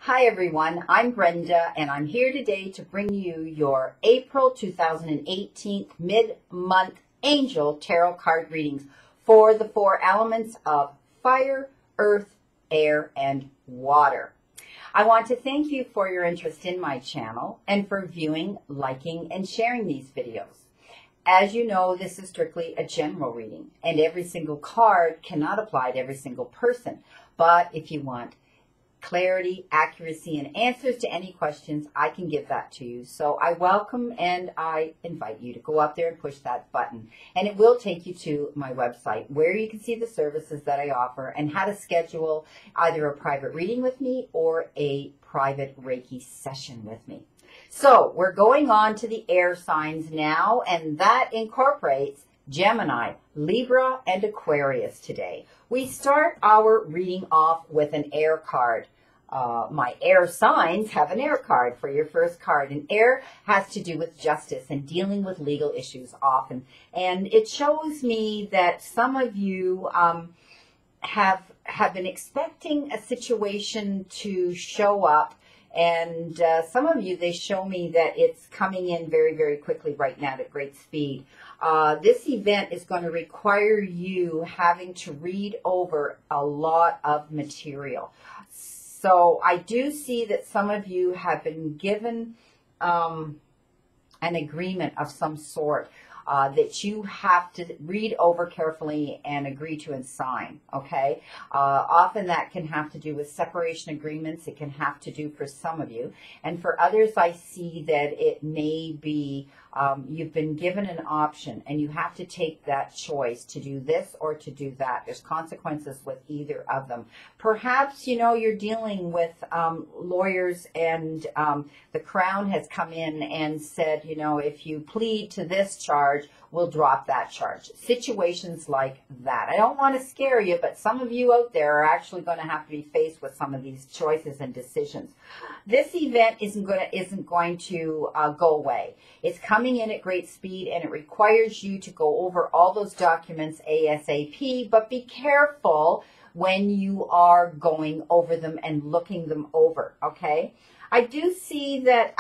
Hi everyone, I'm Brenda and I'm here today to bring you your April 2018 mid-month angel tarot card readings for the four elements of fire, earth, air, and water. I want to thank you for your interest in my channel and for viewing, liking, and sharing these videos. As you know, this is strictly a general reading and every single card cannot apply to every single person. But if you want clarity, accuracy, and answers to any questions, I can give that to you. So I welcome and I invite you to go up there and push that button. And it will take you to my website where you can see the services that I offer and how to schedule either a private reading with me or a private Reiki session with me. So we're going on to the air signs now, and that incorporates Gemini, Libra, and Aquarius today. We start our reading off with an air card. My air signs have an air card for your first card. And air has to do with justice and dealing with legal issues often. And it shows me that some of you have been expecting a situation to show up. And some of you, they show me that it's coming in very, very quickly right now at great speed. This event is going to require you having to read over a lot of material. So I do see that some of you have been given an agreement of some sort that you have to read over carefully and agree to and sign, okay? Often that can have to do with separation agreements. It can have to do for some of you. And for others, I see that it may be you've been given an option and you have to take that choice to do this or to do that. There's consequences with either of them. Perhaps, you know, you're dealing with lawyers and the Crown has come in and said, you know, if you plead to this charge, we'll drop that charge. Situations like that. I don't want to scare you, but some of you out there are actually going to have to be faced with some of these choices and decisions. This event isn't going to go away. It's coming in at great speed and it requires you to go over all those documents ASAP, but be careful when you are going over them and looking them over, okay? I do see that,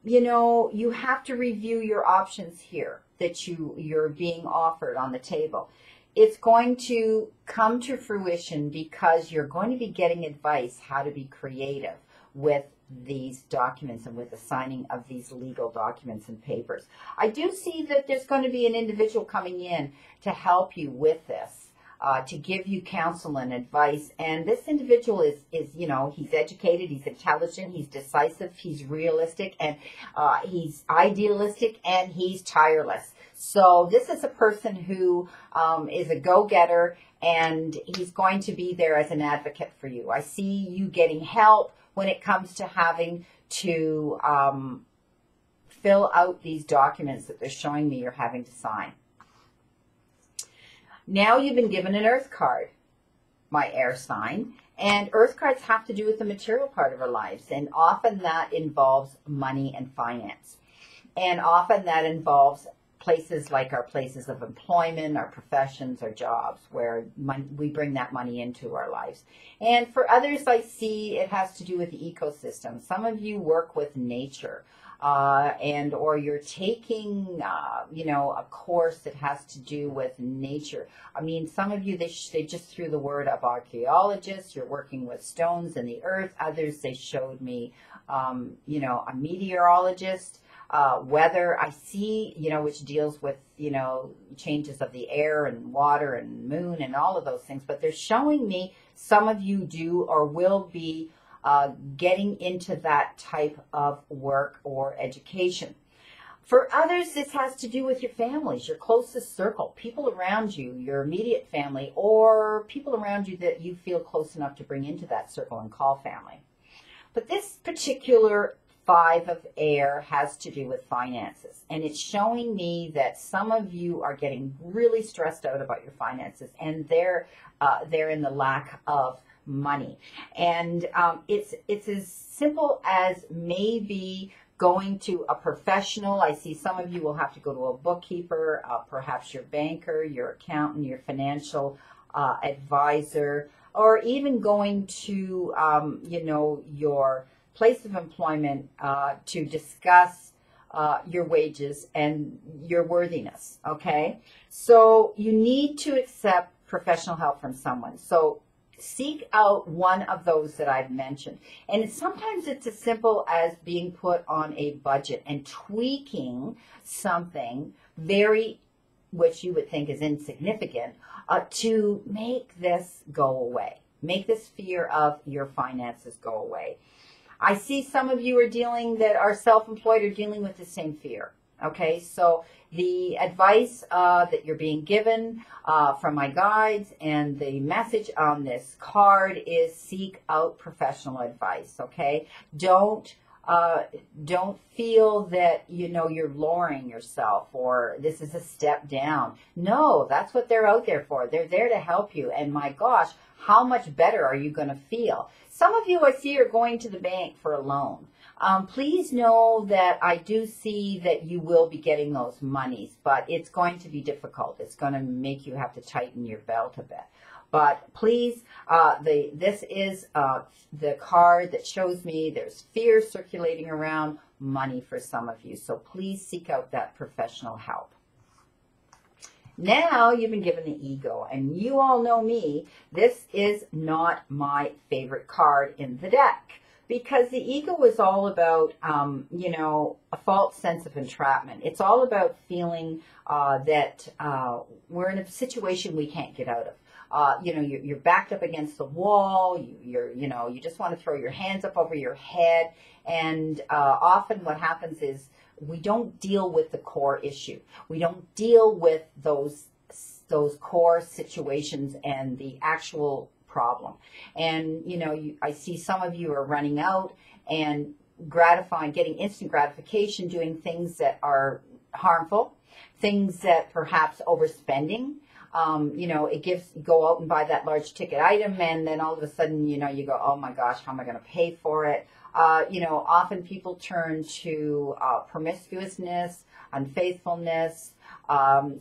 you know, you have to review your options here that you're being offered on the table. It's going to come to fruition because you're going to be getting advice how to be creative with these documents and with the signing of these legal documents and papers. I do see that there's going to be an individual coming in to help you with this. To give you counsel and advice. And this individual is, you know, he's educated, he's intelligent, he's decisive, he's realistic, and he's idealistic, and he's tireless. So this is a person who is a go-getter, and he's going to be there as an advocate for you. I see you getting help when it comes to having to fill out these documents that they're showing me you're having to sign. Now you've been given an earth card, my air sign, and earth cards have to do with the material part of our lives, and often that involves money and finance. And often that involves places like our places of employment, our professions, our jobs, where we bring that money into our lives. And for others, I see it has to do with the ecosystem. Some of you work with nature. Or you're taking, you know, a course that has to do with nature. I mean, some of you, they just threw the word up archaeologists. You're working with stones and the earth. Others, they showed me, you know, a meteorologist. Weather, I see, you know, which deals with, you know, changes of the air and water and moon and all of those things. But they're showing me some of you do or will be getting into that type of work or education. For others, this has to do with your families, your closest circle, people around you, your immediate family, or people around you that you feel close enough to bring into that circle and call family. But this particular Five of Air has to do with finances, and it's showing me that some of you are getting really stressed out about your finances, and they're in the lack of money. And it's as simple as maybe going to a professional. I see some of you will have to go to a bookkeeper, perhaps your banker, your accountant, your financial advisor, or even going to, you know, your place of employment to discuss your wages and your worthiness, okay? So you need to accept professional help from someone. So seek out one of those that I've mentioned. And sometimes it's as simple as being put on a budget and tweaking something which you would think is insignificant, to make this go away. Make this fear of your finances go away. I see some of you that are self-employed are dealing with the same fear. Okay, so the advice that you're being given from my guides and the message on this card is seek out professional advice. Okay, don't feel that, you know, you're lowering yourself or this is a step down. No, that's what they're out there for. They're there to help you. And my gosh, how much better are you going to feel? Some of you I see are going to the bank for a loan. Please know that I do see that you will be getting those monies, but it's going to be difficult. It's going to make you have to tighten your belt a bit. But please, this is the card that shows me there's fear circulating around money for some of you. So please seek out that professional help. Now you've been given the ego, and you all know me. This is not my favorite card in the deck, because the ego is all about, you know, a false sense of entrapment. It's all about feeling that we're in a situation we can't get out of. You know, you're backed up against the wall. You just want to throw your hands up over your head. And often what happens is we don't deal with the core issue. We don't deal with those core situations and the actual problem. And, you know, I see some of you are running out and getting instant gratification, doing things that are harmful, things that perhaps overspending. You know, you go out and buy that large ticket item, and then all of a sudden, you know, you go, oh my gosh, how am I going to pay for it? You know, often people turn to promiscuousness, unfaithfulness,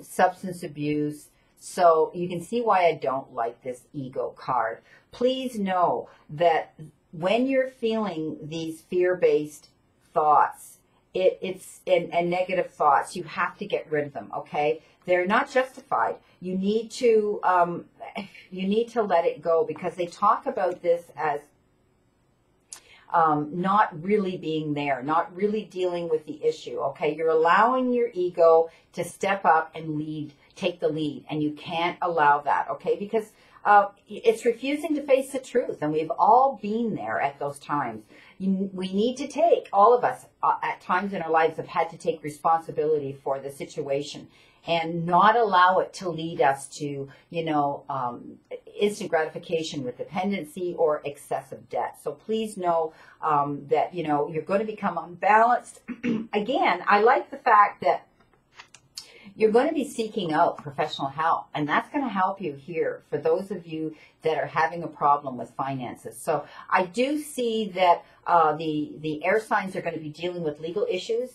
substance abuse. So you can see why I don't like this ego card. Please know that when you're feeling these fear-based thoughts, and negative thoughts, you have to get rid of them, okay? They're not justified. You need to let it go, because they talk about this as not really being there, not really dealing with the issue, okay? You're allowing your ego to step up and take the lead, and you can't allow that, okay? Because it's refusing to face the truth, and we've all been there at those times. We need to take, all of us at times in our lives have had to take responsibility for the situation and not allow it to lead us to, you know, instant gratification with dependency or excessive debt. So please know that, you know, you're going to become unbalanced. Again, I like the fact that you're going to be seeking out professional help, and that's going to help you here for those of you that are having a problem with finances. So I do see that the air signs are going to be dealing with legal issues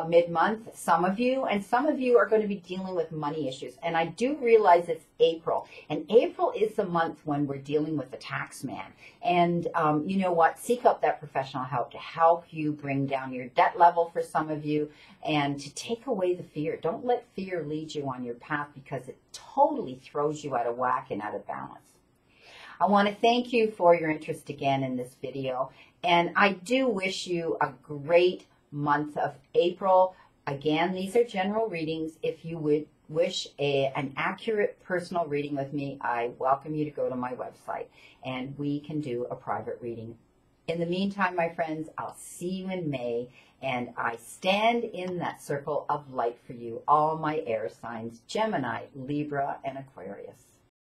mid-month, some of you, and some of you are going to be dealing with money issues. And I do realize it's April, and April is the month when we're dealing with the tax man. And you know what? Seek out that professional help to help you bring down your debt level for some of you and to take away the fear. Don't let fear lead you on your path, because it totally throws you out of whack and out of balance. I want to thank you for your interest again in this video, and I do wish you a great month of April. Again, these are general readings. If you would wish an accurate personal reading with me, I welcome you to go to my website and we can do a private reading. In the meantime, my friends, I'll see you in May, and I stand in that circle of light for you, all my air signs, Gemini, Libra, and Aquarius.